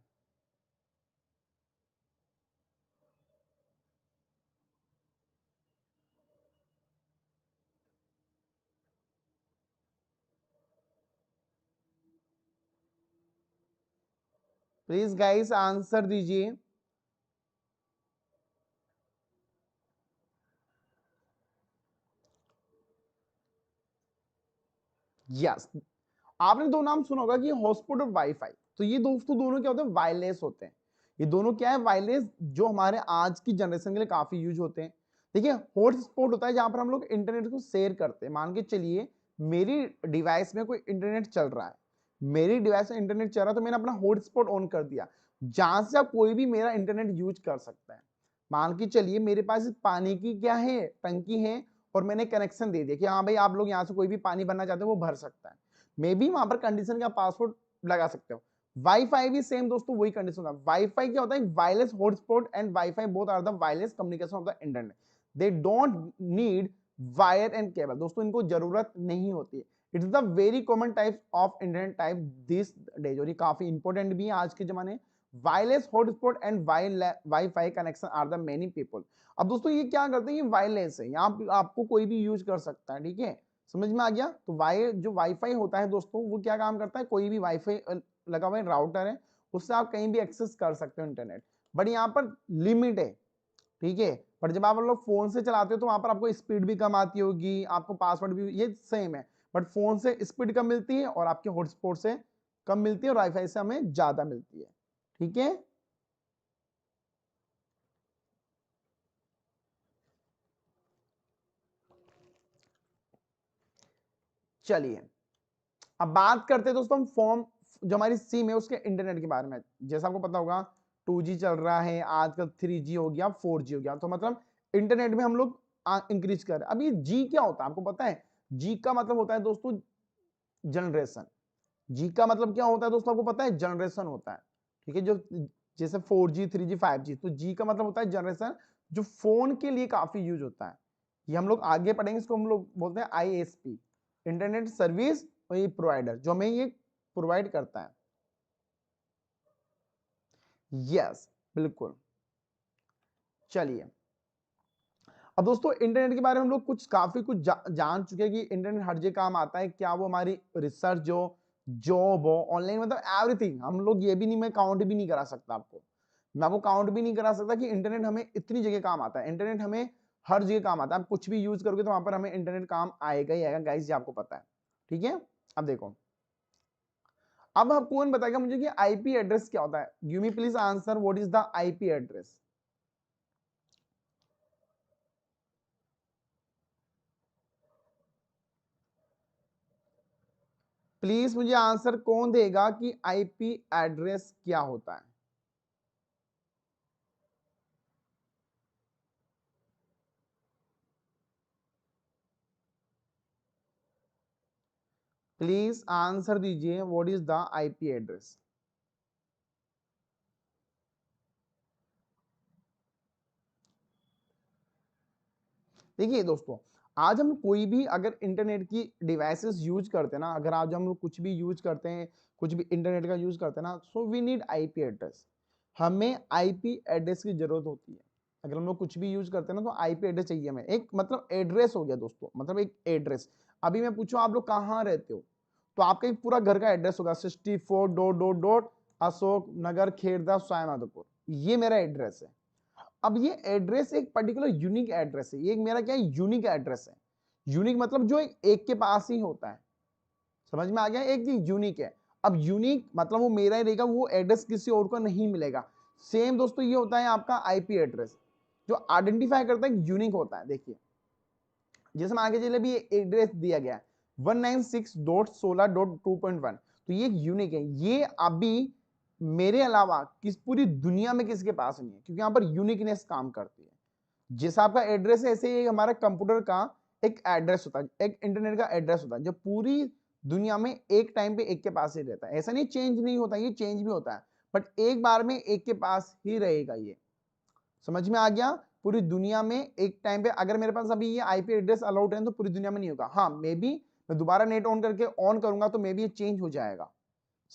प्लीज गाइस आंसर दीजिए। यस, आपने दो नाम सुना होगा कि हॉटस्पॉट और वाईफाई। तो ये दोस्तों दोनों क्या होते हैं, वायरलेस होते हैं। ये दोनों क्या है, वायरलेस, जो हमारे आज की जनरेशन के लिए काफी यूज होते हैं। देखिए, हॉटस्पॉट होता है जहां पर हम लोग इंटरनेट को शेयर करते हैं। मान के चलिए मेरी डिवाइस में कोई इंटरनेट चल रहा है, मेरी डिवाइस में इंटरनेट चल रहा है, तो मैंने अपना हॉटस्पॉट ऑन कर दिया, जहां से आप कोई भी मेरा इंटरनेट यूज कर सकता है। मान के चलिए मेरे पास पानी की क्या है, टंकी है, और मैंने कनेक्शन दे दिया कि हाँ भाई आप लोग यहाँ से कोई भी पानी भरना चाहते हो वो भर सकता है। मे बी वहां पर कंडीशन का पासवर्ड लगा सकते हो। वाईफाई भी सेम दोस्तों वही कंडीशन होता है। वाईफाई क्या होता है, wireless hotspot and wifi both are the wireless communication of the internet. They don't need wire and cable. दोस्तों इनको जरूरत नहीं होती है। It's the very common type of internet type this days, और ये काफी इंपॉर्टेंट भी है आज के जमाने। Wireless hotspot and wifi connection are the many people. अब दोस्तों ये क्या करते हैं, ये वायरलेस है, यहाँ आपको कोई भी यूज कर सकता है, ठीक है। समझ में आ गया? तो जो वाईफाई होता है दोस्तों, वो क्या काम करता है, कोई भी वाईफाई लगा हुआ है, राउटर है, उससे आप कहीं भी एक्सेस कर सकते हो इंटरनेट, बट यहाँ पर लिमिट है, ठीक है। पर जब आप लोग फोन से चलाते हो तो वहां पर आपको स्पीड भी कम आती होगी, आपको पासवर्ड भी ये सेम है, बट फोन से स्पीड कम मिलती है और आपके हॉटस्पॉट से कम मिलती है और वाईफाई से हमें ज्यादा मिलती है, ठीक है। चलिए, अब बात करते हैं दोस्तों हम फॉर्म, जो हमारी सिम है उसके इंटरनेट के बारे में। जैसा आपको पता होगा 2G चल रहा है आजकल, 3G हो गया, 4G हो गया, तो मतलब इंटरनेट में हम लोग इंक्रीज कर रहे हैं। अब ये जी क्या होता है आपको पता है? जी का मतलब होता है दोस्तों जनरेशन। जी का मतलब क्या होता है दोस्तों आपको पता है? जनरेशन होता है, ठीक है। जो जैसे 4G 3G 5G, तो जी का मतलब होता है जनरेशन, जो फोन के लिए काफी यूज होता है। ये हम लोग आगे पढ़ेंगे, इसको हम लोग बोलते हैं ISP, इंटरनेट सर्विस प्रोवाइडर, जो हमें ये प्रोवाइड करता है। यस, बिल्कुल। चलिए, अब दोस्तों इंटरनेट के बारे में हम लोग काफी कुछ जान चुके हैं कि इंटरनेट हर जगह काम आता है। क्या वो हमारी रिसर्च हो, जॉब हो, ऑनलाइन, मतलब एवरीथिंग। हम लोग ये भी नहीं, मैं काउंट भी नहीं करा सकता आपको, मैं आपको काउंट भी नहीं करा सकता कि इंटरनेट हमें इतनी जगह काम आता है। इंटरनेट हमें हर जगह काम आता है। आप कुछ भी यूज करोगे तो वहां पर हमें इंटरनेट काम आएगा ही आएगा गाइस, ये आपको पता है, ठीक है। अब देखो, अब आप कौन बताएगा मुझे कि आईपी एड्रेस क्या होता है? Give me please answer, what is the IP address? Please मुझे आंसर कौन देगा कि आईपी एड्रेस क्या होता है? प्लीज आंसर दीजिए, what is the IP address. देखिए दोस्तों, आज हम कोई भी अगर इंटरनेट की डिवाइसेस यूज करते हैं ना, अगर आज हम लोग कुछ भी यूज करते हैं, कुछ भी इंटरनेट का यूज करते हैं ना, so we need IP address. हमें आईपी एड्रेस की जरूरत होती है। अगर हम लोग कुछ भी यूज करते हैं ना, तो आईपी एड्रेस चाहिए हमें। एक मतलब एड्रेस हो गया दोस्तों, मतलब एक एड्रेस। अभी मैं पूछूं आप लोग कहाँ रहते हो, तो आपका एक पूरा घर का एड्रेस होगा 64 dot dot dot Ashok Nagar खेड़दा सायमाधोपुर, ये मेरा एड्रेस है। अब ये एड्रेस एक पर्टिकुलर यूनिक एड्रेस है, ये एक मेरा क्या है, यूनिक एड्रेस है। यूनिक मतलब जो एक के पास ही होता है, समझ में आ गया, एक यूनिक है। अब यूनिक मतलब वो मेरा ही रहेगा, वो एड्रेस किसी और को नहीं मिलेगा। सेम दोस्तों ये होता है आपका आईपी एड्रेस, जो आइडेंटिफाई करता है, यूनिक होता है। देखिए जैसे हम आगे चले भी एड्रेस दिया गया है 196.16.2.1, तो ये यूनिक है। ये अभी मेरे अलावा किस पूरी दुनिया में किसके पास नहीं है, क्योंकि यहाँ पर यूनिकनेस काम करती है। जैसा आपका एड्रेस है, ऐसे ही हमारा कंप्यूटर का एक एड्रेस होता है, एक इंटरनेट का एड्रेस होता है, जो पूरी दुनिया में एक टाइम पे एक के पास ही रहता है। ऐसा नहीं चेंज नहीं होता, ये चेंज भी होता है, बट एक बार में एक के पास ही रहेगा। ये समझ में आ गया। पूरी दुनिया में एक टाइम पे अगर मेरे पास अभी ये आईपी एड्रेस अलाउड है, तो पूरी दुनिया में नहीं होगा। हाँ मे बी मैं दोबारा नेट ऑन करके ऑन करूंगा तो मे बी ये चेंज हो जाएगा।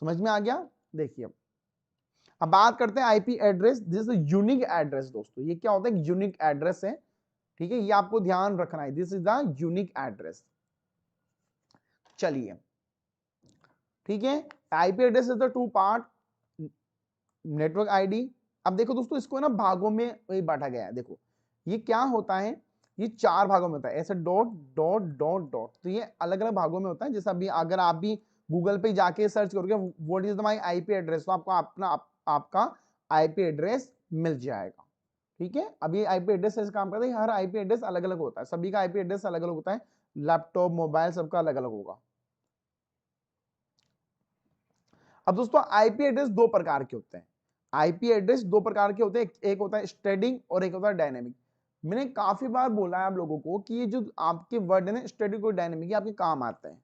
समझ में आ गया। देखिए अब बात करते हैं IP address. This is unique address दोस्तों, ये क्या होता है, यूनिक एड्रेस है। ठीक है, ये आपको ध्यान रखना है, this is the unique address. चलिए ठीक है, IP address is the two part network ID. अब देखो दोस्तों, इसको ना भागों में बांटा गया है। देखो ये क्या होता है, ये चार भागों में होता है, ऐसे डॉट डॉट डॉट डॉट, तो ये अलग अलग भागों में होता है। जैसे अभी अगर आप भी गूगल पे जाके सर्च करोगे what is my IP address, तो आपको अपना आपका आईपी एड्रेस मिल जाएगा। ठीक है, अब ये आईपी एड्रेस ऐसे काम करता है, हर आईपी एड्रेस अलग अलग होता है, सभी का आईपी एड्रेस अलग अलग होता है, लैपटॉप मोबाइल सबका अलग अलग होगा। अब दोस्तों आईपी एड्रेस दो प्रकार के होते हैं। आईपी एड्रेस दो प्रकार के होते हैं, एक होता है स्टैटिक और एक होता है डायनेमिक। मैंने काफी बार बोला है आप लोगों को कि ये जो आपके वर्ड है ना, स्टैटिक और डायनेमिक, ये आपके काम आते हैं।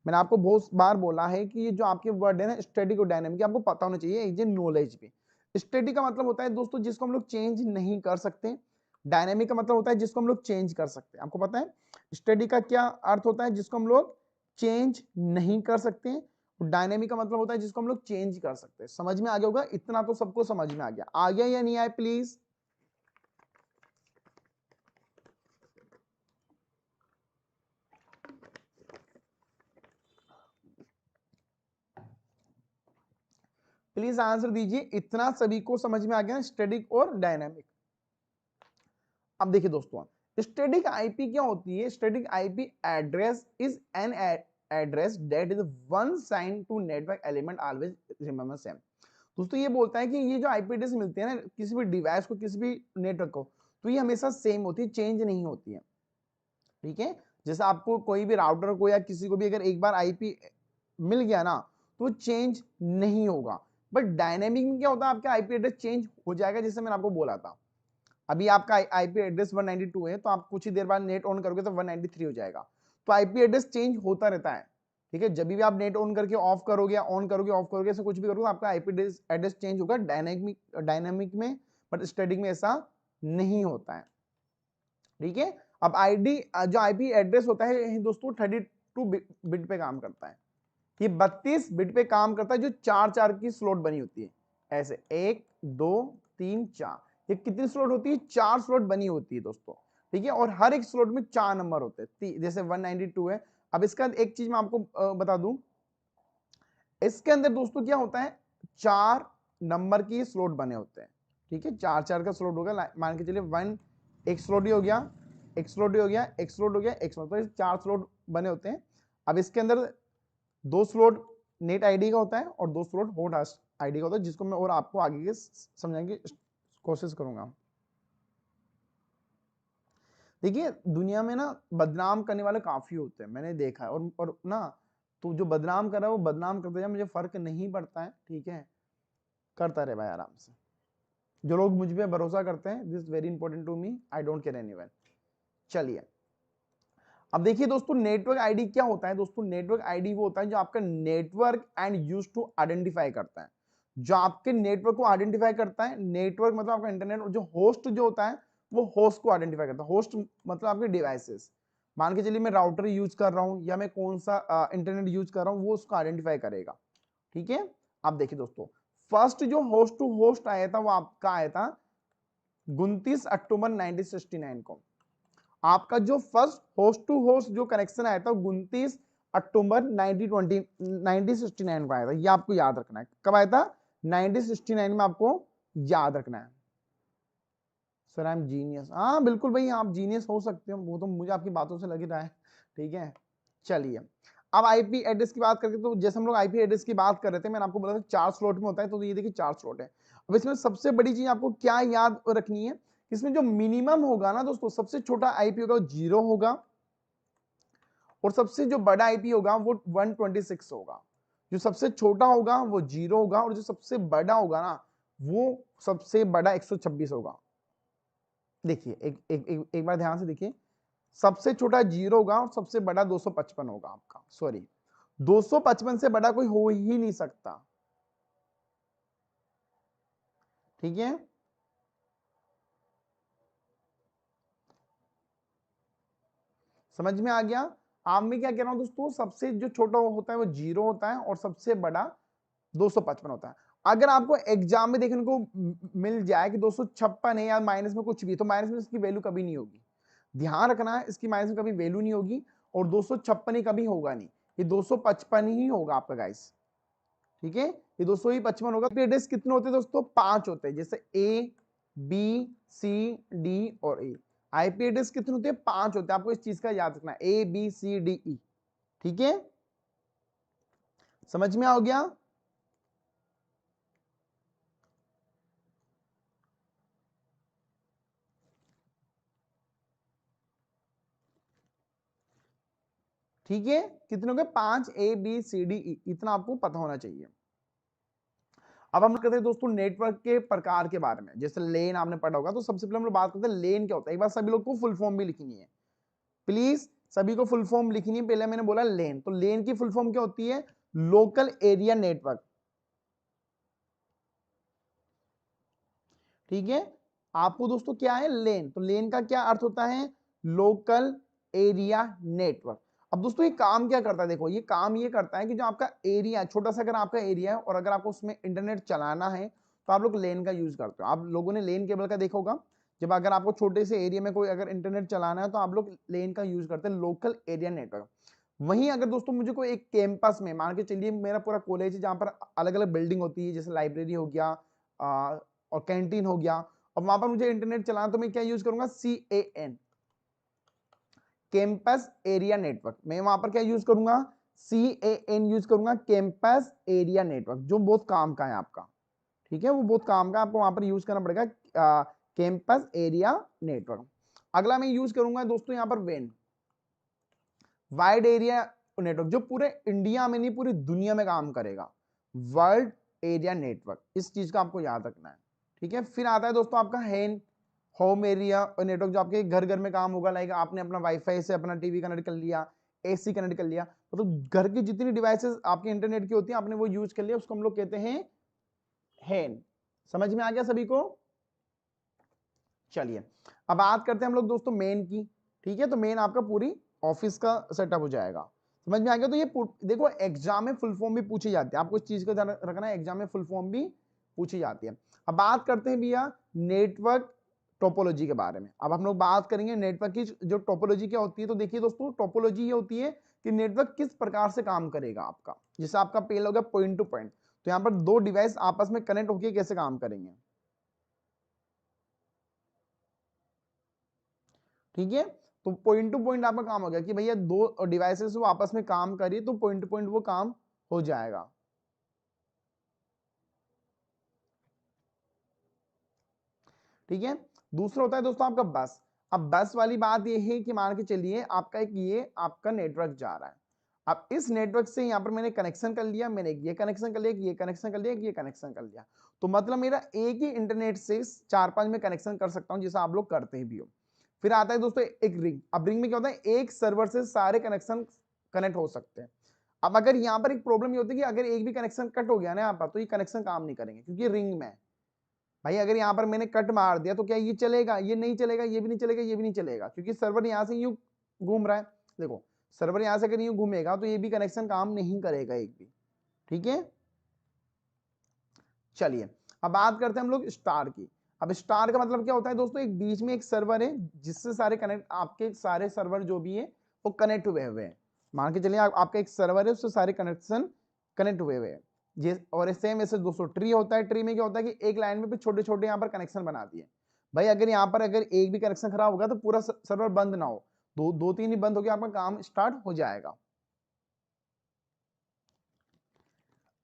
मैंने आपको बहुत बार बोला है कि ये जो आपके वर्ड है ना, स्टैटिक और डायनेमिक, आपको पता होना चाहिए, ये नॉलेज भी। स्टैटिक का मतलब होता है दोस्तों जिसको हम लोग चेंज नहीं कर सकते। डायनेमिक का मतलब होता है जिसको हम लोग चेंज कर सकते हैं। आपको पता है स्टैटिक का क्या अर्थ होता है, जिसको हम लोग चेंज नहीं कर सकते। डायनेमिक का मतलब होता है जिसको हम लोग चेंज कर सकते हैं। समझ में आ गया होगा, इतना तो सबको समझ में आ गया या नहीं आया प्लीज। प्लीज आंसर दीजिए, इतना सभी को समझ में आ गया स्टैटिक और डायनेमिक। अब देखिए दोस्तों, स्टैटिक आईपी क्या होती है, static IP address is an address that is one sine to network element always remember same. दोस्तों ये बोलता है कि ये जो आईपी एड्रेस मिलती है ना किसी भी डिवाइस को, किसी भी नेटवर्क को, तो ये हमेशा सेम होती है, चेंज नहीं होती है। ठीक है, जैसे आपको कोई भी राउटर को या किसी को भी अगर एक बार आईपी मिल गया ना, तो चेंज नहीं होगा। बट डायनेमिक में क्या होता है, आपका आईपी एड्रेस चेंज हो जाएगा। जैसे मैंने आपको बोला था, अभी आपका आईपी एड्रेस 192 है, तो आप कुछ ही देर बाद नेट ऑन करोगे तो 193 हो जाएगा। तो आईपी एड्रेस चेंज होता रहता है। ठीक है, जब भी आप नेट ऑन करके ऑफ करोगे, ऑन करोगे, ऑफ करोगे, ऐसे कुछ भी करोगे, आपका आईपी एड्रेस चेंज होगा डायनेमिक में, बट स्टैटिक में ऐसा नहीं होता है। ठीक है, अब आईडी जो आईपी एड्रेस होता है दोस्तों 32 बिट पे काम करता है। ये 32 बिट पे काम करता है, जो चार चार की स्लॉट बनी होती है, ऐसे 1 2 3 4, ये कितनी स्लॉट होती है, 4 स्लॉट बनी होती है दोस्तों। ठीक है, और हर एक स्लॉट में 4 नंबर होते हैं, जैसे 192 है। अब इसका एक चीज मैं आपको बता दूं, इसके अंदर दोस्तों क्या होता है, 4 नंबर की स्लॉट बने होते हैं। ठीक है, चार चार का स्लॉट होगा, मान के चलिए 1 एक स्लॉट ही हो गया, एक स्लॉट ही हो गया, एक स्लॉट हो गया, एक स्लॉट, तो 4 स्लॉट बने होते हैं। अब इसके अंदर 2 स्लॉट नेट आईडी का होता है और 2 स्लॉट होस्ट आईडी का होता है, जिसको मैं और आपको आगे के समझाने की कोशिश करूंगा। देखिए दुनिया में ना बदनाम करने वाले काफी होते हैं, मैंने देखा है, और ना तो जो बदनाम कर रहा है वो बदनाम करते जाए, मुझे फर्क नहीं पड़ता है। ठीक है, करता रहे भाई आराम से। जो लोग मुझ पे भरोसा करते हैं, this very important to me, I don't care anyone. चलिए अब देखिए दोस्तों नेटवर्क आईडी क्या होता है दोस्तों, नेटवर्क आईडी वो होता है जो आपका network and use to identify करता है, जो आपके नेटवर्क को आइडेंटिफाई करता है। नेटवर्क मतलब आपका इंटरनेट, और जो होस्ट जो होता है वो होस्ट को आइडेंटिफाई करता है। होस्ट मतलब आपके डिवाइसेस, मान के चलिए मैं राउटर यूज कर रहा हूं या मैं कौन सा इंटरनेट यूज कर रहा हूं, वो उसको आइडेंटिफाई करेगा। ठीक है, अब देखिए दोस्तों फर्स्ट जो होस्ट टू होस्ट आया था वो आपका आया था 29 अक्टूबर 1969 को। आपका जो फर्स्ट होस्ट टू होस्ट जो कनेक्शन आया था 29 अक्टूबर 1969 को आया था। ये आपको याद रखना है, कब आया था 1969 में, आपको याद रखना है। सर आई एम जीनियस, हाँ बिल्कुल भाई आप जीनियस हो सकते हो, वो तो मुझे आपकी बातों से लग ही रहा है। ठीक है, चलिए अब आईपी एड्रेस की बात करके, तो जैसे हम लोग आईपी एड्रेस की बात कर रहे थे, मैंने आपको बोला था 4 स्लॉट में होता है, तो ये देखिए 4 स्लॉट है। अब इसमें सबसे बड़ी चीज आपको क्या याद रखनी है, इसमें जो मिनिमम होगा ना दोस्तों, सबसे छोटा आईपी होगा 0 होगा, और सबसे जो बड़ा आईपी होगा वो 126 होगा। जो सबसे छोटा होगा वो 0 होगा, और जो सबसे बड़ा होगा ना वो सबसे बड़ा 126 होगा। देखिए एक बार ध्यान से देखिए, सबसे छोटा 0 होगा और सबसे बड़ा 255 होगा आपका, सॉरी 255 से बड़ा कोई हो ही नहीं सकता। ठीक है, समझ में आ गया। आप में क्या कह रहा हूं दोस्तों, सबसे जो छोटा होता है वो 0 होता है और सबसे बड़ा 255 होता है। अगर आपको एग्जाम में देखने को मिल जाए कि 256 है या माइनस में कुछ भी, तो माइनस में इसकी वैल्यू कभी नहीं होगी, ध्यान रखना है, इसकी माइनस में कभी वैल्यू नहीं होगी, और 256 ही कभी होगा नहीं, ये 255 ही होगा आपका गाइस। ठीक है, ये 255 होगा। एड्रेस कितने होते हैं दोस्तों, 5 होते हैं, जैसे ए बी सी डी और ए। आईपी एड्रेस कितने होते हैं, 5 होते हैं, आपको इस चीज का याद रखना है, A B C D E. ठीक है, समझ में आ गया। ठीक है, कितने हो गए, 5, A B C D E, इतना आपको पता होना चाहिए। अब हम करते हैं दोस्तों नेटवर्क के प्रकार के बारे में। जैसे लेन आपने पढ़ा होगा, तो सबसे पहले हम लोग बात करते हैं लेन क्या होता है। एक बार सभी लोग को फुल फॉर्म भी लिखनी है, प्लीज सभी को फुल फॉर्म लिखनी है। पहले मैंने बोला लेन, तो लेन की फुल फॉर्म क्या होती है, लोकल एरिया नेटवर्क। ठीक है, आपको दोस्तों क्या है लेन, तो लेन का क्या अर्थ होता है, लोकल एरिया नेटवर्क। अब दोस्तों ये काम क्या करता है, देखो ये काम ये करता है कि जो आपका एरिया छोटा सा, अगर आपका एरिया है और अगर आपको उसमें इंटरनेट चलाना है, तो आप लोग लेन का यूज करते हो। आप लोगों ने लेन केबल का देखा होगा, जब अगर आपको छोटे से एरिया में कोई अगर इंटरनेट चलाना है, तो आप लोग लेन का यूज करते हैं, लोकल एरिया नेटवर्क। वहीं अगर दोस्तों मुझे कोई एक कैंपस में, मान के चलिए मेरा पूरा कॉलेज है, जहां पर अलग अलग बिल्डिंग होती है, जैसे लाइब्रेरी हो गया और कैंटीन हो गया, और वहां पर मुझे इंटरनेट चलाना, तो मैं क्या यूज करूंगा, CAN, कैंपस एरिया नेटवर्क। मैं वहां पर क्या यूज करूंगा, CAN यूज करूंगा, कैंपस एरिया नेटवर्क, जो बहुत काम का है आपका। ठीक है, वो बहुत काम का, आपको वहां पर यूज करना पड़ेगा कैंपस एरिया नेटवर्क। अगला मैं यूज करूंगा दोस्तों यहाँ पर वेन, वाइड एरिया नेटवर्क, जो पूरे इंडिया में नहीं पूरी दुनिया में काम करेगा, वर्ल्ड एरिया नेटवर्क, इस चीज का आपको याद रखना है। ठीक है, फिर आता है दोस्तों आपका हैन, होम एरिया नेटवर्क, जो आपके घर घर में काम होगा। लाइक आपने अपना वाईफाई से अपना टीवी कनेक्ट कर लिया, AC कनेक्ट कर लिया, तो घर की जितनी डिवाइसेस आपके इंटरनेट की होती है, आपने वो यूज कर लिया, उसको हम लोग कहते हैं हैन। समझ में आ गया सभी को। चलिए अब बात करते हैं हम लोग दोस्तों मेन की। ठीक है, तो मेन आपका पूरी ऑफिस का सेटअप हो जाएगा। समझ में आ गया। तो ये देखो एग्जाम में फुल फॉर्म भी पूछी जाती है, आपको इस चीज का ध्यान रखना है, एग्जाम में फुल फॉर्म भी पूछी जाती है। अब बात करते हैं भैया नेटवर्क टोपोलॉजी के बारे में। अब हम लोग बात करेंगे नेटवर्क की जो टोपोलॉजी क्या होती है। तो देखिए दोस्तों टोपोलॉजी ये होती है कि नेटवर्क किस प्रकार से काम करेगा आपका। जैसे आपका पहला हो गया पॉइंट टू पॉइंट, तो यहाँ पर दो डिवाइस आपस में कनेक्ट होकर कैसे काम करेंगे। ठीक है, तो पॉइंट टू पॉइंट आपका काम हो गया कि भैया दो डिवाइसेस वो आपस में काम करिए, तो पॉइंट टू पॉइंट वो काम हो जाएगा। ठीक है, दूसरा होता है दोस्तों आपका बस। अब बस वाली बात ये है कि मान के चलिए आपका एक ये आपका नेटवर्क जा रहा है। अब इस नेटवर्क से यहाँ पर मैंने कनेक्शन कर लिया, मैंने ये कनेक्शन कर लिया, ये कनेक्शन कर लिया, ये कनेक्शन कर लिया, तो मतलब मेरा एक ही इंटरनेट से 4-5 में कनेक्शन कर सकता हूँ, जैसा आप लोग करते भी हो। फिर आता है दोस्तों एक रिंग। अब रिंग में क्या होता है, एक सर्वर से सारे कनेक्शन कनेक्ट हो सकते हैं। अब अगर यहाँ पर एक प्रॉब्लम ये होती है कि अगर एक भी कनेक्शन कट हो गया ना यहाँ पर, तो ये कनेक्शन काम नहीं करेंगे, क्योंकि रिंग में भाई अगर यहाँ पर मैंने कट मार दिया तो क्या ये चलेगा, ये नहीं चलेगा, ये भी नहीं चलेगा, ये भी नहीं चलेगा, क्योंकि सर्वर यहाँ से यूं घूम रहा है। देखो सर्वर यहाँ से अगर यूं घूमेगा तो ये भी कनेक्शन काम नहीं करेगा एक भी। ठीक है, चलिए अब बात करते हैं हम लोग स्टार की। अब स्टार का मतलब क्या होता है दोस्तों, एक बीच में एक सर्वर है जिससे सारे कनेक्ट, आपके सारे सर्वर जो भी है वो कनेक्ट हुए हुए हैं। मान के चलिए आपका एक सर्वर है, उससे सारे कनेक्शन कनेक्ट हुए हुए हैं। ये और सेम ऐसे दोस्तों ट्री होता है। ट्री में क्या होता है कि एक लाइन में छोटे छोटे यहाँ पर कनेक्शन बना दिए। भाई अगर यहाँ पर अगर एक भी कनेक्शन खराब होगा तो पूरा सर्वर बंद ना हो, दो तीन ही बंद हो गया, आपका काम स्टार्ट हो जाएगा।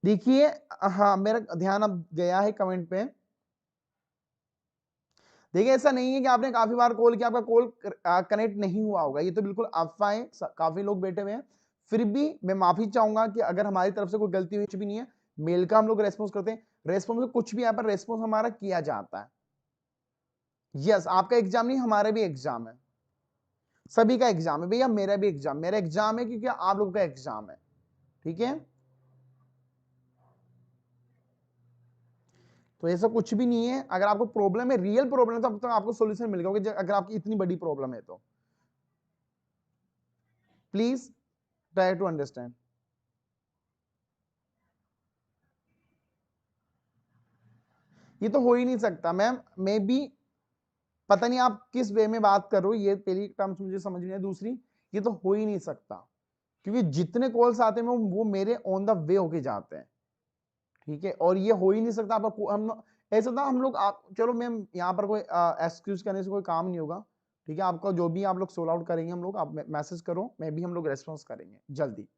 देखिए हाँ, मेरा ध्यान अब गया है कमेंट पे। देखिए ऐसा नहीं है कि आपने काफी बार कॉल किया, आपका कॉल कनेक्ट नहीं हुआ होगा, ये तो बिल्कुल अफवाह है, काफी लोग बैठे हुए हैं। फिर भी मैं माफी चाहूंगा कि अगर हमारी तरफ से कोई गलती हुई, कुछ भी नहीं है। मेल का हम लोग रेस्पॉन्स करते हैं, रेस्पॉन्स में कुछ भी यहाँ पर रेस्पॉन्स हमारा किया जाता है। यस, आपका एग्जाम नहीं, हमारा भी एग्जाम है, सभी का एग्जाम है भैया, मेरा भी एग्जाम, मेरा एग्जाम है क्योंकि आप लोगों का एग्जाम है। ठीक है, तो ऐसा कुछ भी नहीं है। अगर आपको प्रॉब्लम है, रियल प्रॉब्लम है, तो अब तक आपको सोल्यूशन मिल गया। अगर आपकी इतनी बड़ी प्रॉब्लम है तो प्लीज ट्राई टू अंडरस्टैंड। ये तो हो ही नहीं सकता मैम, मे बी पता नहीं आप किस वे में बात कर रहे हो, ये पहली टर्म्स मुझे समझ नहीं है। दूसरी, ये तो हो ही नहीं सकता, क्योंकि जितने कॉल्स आते हैं वो मेरे ऑन द वे होके जाते हैं। ठीक है, और ये हो ही नहीं सकता आपका हम ऐसा था हम लोग आप चलो मैम, यहाँ पर कोई एक्सक्यूज करने से कोई काम नहीं होगा। ठीक है, आपका जो भी आप लोग सोल्व आउट करेंगे हम लोग, आप मैसेज करो, मैं भी हम लोग रेस्पॉन्स करेंगे जल्दी।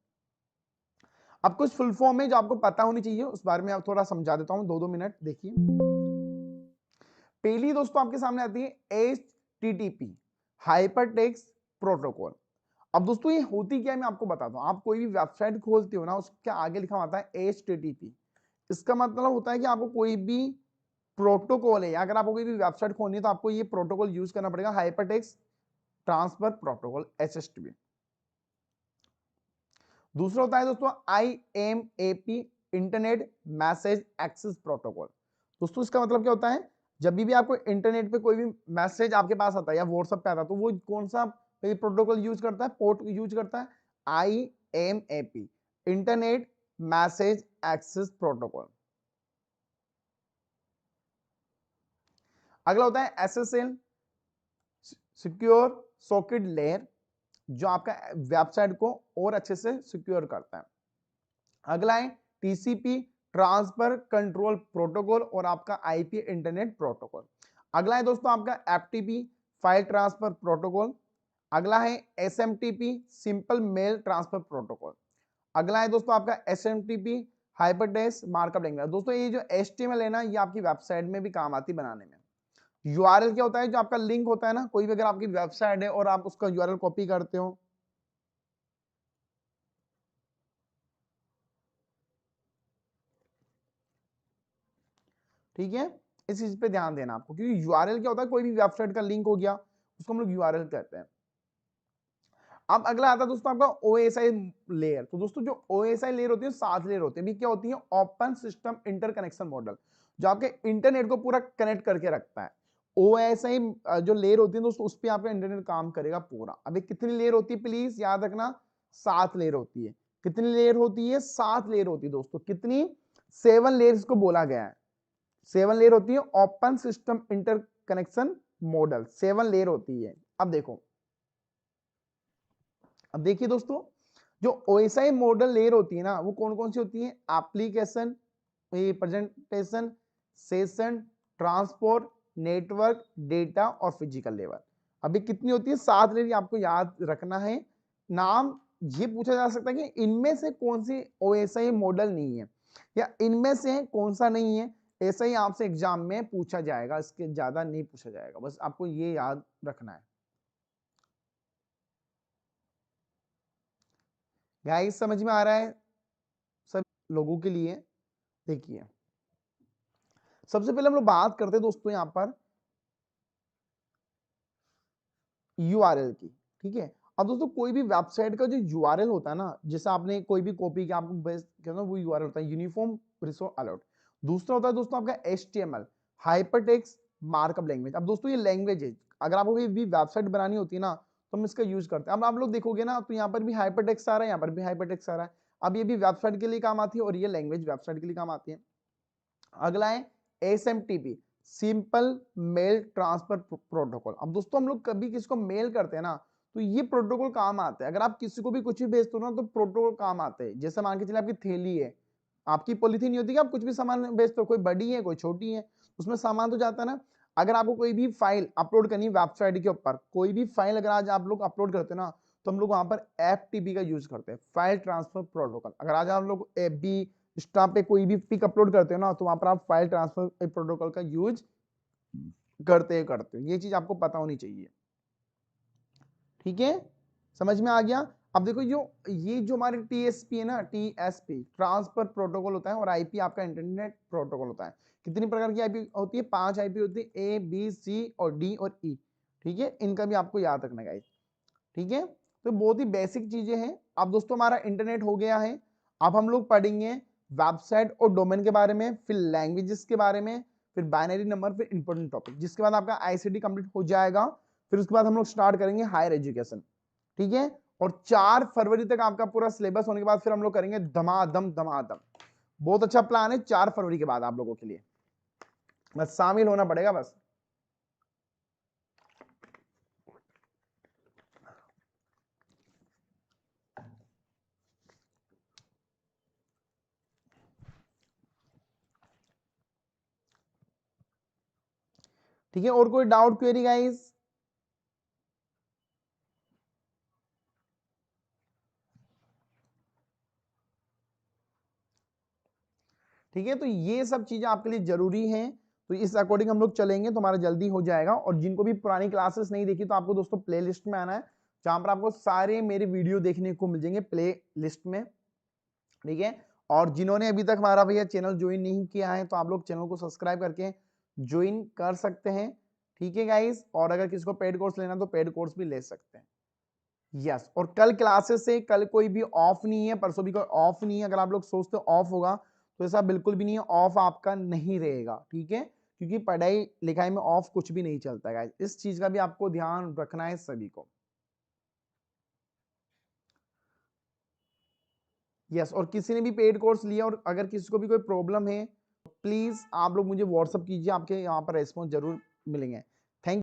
अब कुछ फुल फॉर्म है जो आपको पता होनी चाहिए, उस बारे में आप थोड़ा समझा देता हूँ, 2-2 मिनट देखिए। पहली दोस्तों आपके सामने आती है HTTP, हाइपर टेक्स्ट प्रोटोकॉल। अब दोस्तों ये होती क्या है मैं आपको बताता हूँ। आप कोई भी वेबसाइट खोलते हो ना, उसके आगे लिखा होता है HTTP। इसका मतलब होता है कि आपको कोई भी प्रोटोकॉल है, अगर आपको कोई भी वेबसाइट खोलनी है तो आपको ये प्रोटोकॉल यूज करना पड़ेगा, hyper text transfer protocol, HTTP। दूसरा होता है दोस्तों IMAP, internet message access protocol. दोस्तों इसका मतलब क्या होता है, जब भी आपको इंटरनेट पे कोई भी मैसेज आपके पास आता है या व्हाट्सएप पे आता है, तो वो कौन सा प्रोटोकॉल यूज करता है, पोर्ट यूज करता है, IMAP, internet message access protocol. अगला होता है SSL, सिक्योर सॉकेट लेयर, जो आपका वेबसाइट को और अच्छे से सिक्योर करता है। अगला है TCP, ट्रांसफर कंट्रोल प्रोटोकॉल, और आपका IP इंटरनेट प्रोटोकॉल। अगला है दोस्तों आपका FTP, फाइल ट्रांसफर प्रोटोकॉल। अगला है SMTP, simple mail transfer protocol. अगला है दोस्तों आपका SMTP, हाइपरटेक्स्ट मार्कअप लैंग्वेज। दोस्तों ये जो HTML है ना, ये आपकी वेबसाइट में भी काम आती है बनाने में। URL क्या होता है, जो आपका लिंक होता है ना, कोई भी अगर आपकी वेबसाइट है और आप उसका URL कॉपी करते हो, ठीक है, इस चीज पे ध्यान देना आपको, क्योंकि यूआरएल क्या होता है, कोई भी वेबसाइट का लिंक हो गया, उसको हम लोग यूआरएल कहते हैं। अब अगला आता है दोस्तों आपका ओएसआई लेयर। तो दोस्तों जो ओएसआई लेयर होती है, 7 लेयर होती है, भी क्या होती है, ओपन सिस्टम इंटरकनेक्शन मॉडल, जो आपके इंटरनेट को पूरा कनेक्ट करके रखता है। ओएसआई जो लेयर होती है दोस्तों, उस पर आपका इंटरनेट काम करेगा पूरा। अभी कितनी लेयर होती है, प्लीज याद रखना, 7 लेयर होती है। कितनी लेयर होती है, 7 लेयर होती है दोस्तों। कितनी, 7 लेयर्स को बोला गया है। 7 लेयर होती है open system interconnection model, 7 layer होती है। अब देखो, अब देखिए दोस्तों, जो ओएसआई मॉडल लेयर होती है ना, वो कौन कौन सी होती है, application, presentation, session, transport, network, data और फिजिकल लेवल। अभी कितनी होती है, 7 लेयर, आपको याद रखना है। नाम ये पूछा जा सकता है कि इनमें से कौन सी ओएसआई मॉडल नहीं है, या इनमें से कौन सा नहीं है, ऐसा ही आपसे एग्जाम में पूछा जाएगा, इसके ज्यादा नहीं पूछा जाएगा, बस आपको ये याद रखना है। गाइस समझ में आ रहा है सब लोगों के लिए? देखिए सबसे पहले हम लोग बात करते हैं दोस्तों यहाँ पर यूआरएल की, ठीक है। अब दोस्तों कोई भी वेबसाइट का जो यूआरएल होता है ना, जैसे आपने कोई भी कॉपी किया, आपको बेस्ट कहते हैं वो यूआरएल होता है, यूनिफॉर्म रिसोर्स अलॉट। दूसरा होता है दोस्तों आपका एचटीएमएल, हाइपरटेक्स्ट मार्कअप लैंग्वेज। अब दोस्तों ये लैंग्वेज है, अगर आपको कोई भी वेबसाइट बनानी होती है ना, तो हम इसका यूज करते हैं। अब आप लोग देखोगे ना, तो यहाँ पर भी हाइपरटेक्स्ट आ रहा है, यहाँ पर भी हाइपरटेक्स्ट आ रहा है। अब ये भी वेबसाइट के लिए काम आती है और ये लैंग्वेज वेबसाइट के लिए काम आती है। अगला है SMTP, simple mail transfer protocol. अब दोस्तों हम लोग कभी किसी को मेल करते हैं ना, तो ये प्रोटोकॉल काम आता है। अगर आप किसी को भी कुछ भी भेजते हो ना, तो प्रोटोकॉल काम आते हैं। जैसे मान के चलिए आपकी थैली है, आपकी पॉलिथीन नहीं होती कि आप कुछ भी सामान भेजते हो, कोई बड़ी है कोई छोटी है, उसमें सामान तो जाता है ना। अगर आपको कोई भी फाइल अपलोड करनी है वेबसाइट के ऊपर, कोई भी फाइल अगर आज आप लोग अपलोड करते हैं ना, तो हम लोग वहां पर एफटीपी का यूज करते हैं, फाइल ट्रांसफर प्रोटोकॉल। अगर आज आप लोग एफबी इंस्टा पे कोई भी पिक अपलोड करते हो ना, तो वहां पर आप फाइल ट्रांसफर प्रोटोकॉल का यूज करते हो। ये चीज आपको पता होनी चाहिए, ठीक है, समझ में आ गया। अब देखो ये जो हमारे टीएसपी है ना, टीएसपी ट्रांसफर प्रोटोकॉल होता है, और आईपी आपका इंटरनेट प्रोटोकॉल होता है। कितनी प्रकार की आईपी होती है? 5 आईपी होती है, ए बी सी और डी और ई, ठीक है। इनका भी आपको याद रखना है, ठीक है। तो बहुत ही बेसिक चीजें हैं। अब दोस्तों हमारा इंटरनेट हो गया है। अब हम लोग पढ़ेंगे वेबसाइट और डोमेन के बारे में, फिर लैंग्वेजेस के बारे में, फिर बाइनरी नंबर, फिर इंपॉर्टेंट टॉपिक, जिसके बाद आपका आईसीटी कंप्लीट हो जाएगा। फिर उसके बाद हम लोग स्टार्ट करेंगे हायर एजुकेशन, ठीक है। और 4 फरवरी तक आपका पूरा सिलेबस होने के बाद फिर हम लोग करेंगे धमाधम धमाधम। बहुत अच्छा प्लान है 4 फरवरी के बाद आप लोगों के लिए, बस शामिल होना पड़ेगा बस। ठीक है, और कोई डाउट क्वेरी गाइस? ठीक है, तो ये सब चीजें आपके लिए जरूरी हैं, तो इस अकॉर्डिंग हम लोग चलेंगे तो हमारा जल्दी हो जाएगा। और जिनको भी पुरानी क्लासेस नहीं देखी, तो आपको दोस्तों प्ले लिस्ट में आना है, जहां पर आपको सारे मेरे वीडियो देखने को मिल जाएंगे प्ले लिस्ट में, ठीक है। और जिन्होंने अभी तक हमारा भैया चैनल ज्वाइन नहीं किया है, तो आप लोग चैनल को सब्सक्राइब करके ज्वाइन कर सकते हैं, ठीक है गाइस। और अगर किसी को पेड कोर्स लेना तो पेड कोर्स भी ले सकते हैं। यस, और कल क्लासेस से कल कोई भी ऑफ नहीं है, परसों भी कोई ऑफ नहीं है। अगर आप लोग सोचते हो ऑफ होगा, तो ऐसा बिल्कुल भी नहीं है, ऑफ आपका नहीं रहेगा, ठीक है। क्योंकि पढ़ाई लिखाई में ऑफ कुछ भी नहीं चलता है, इस चीज का भी आपको ध्यान रखना है सभी को। यस, और किसी ने भी पेड कोर्स लिया और अगर किसी को भी कोई प्रॉब्लम है, प्लीज आप लोग मुझे व्हाट्सअप कीजिए, आपके यहाँ पर रेस्पॉन्स जरूर मिलेंगे।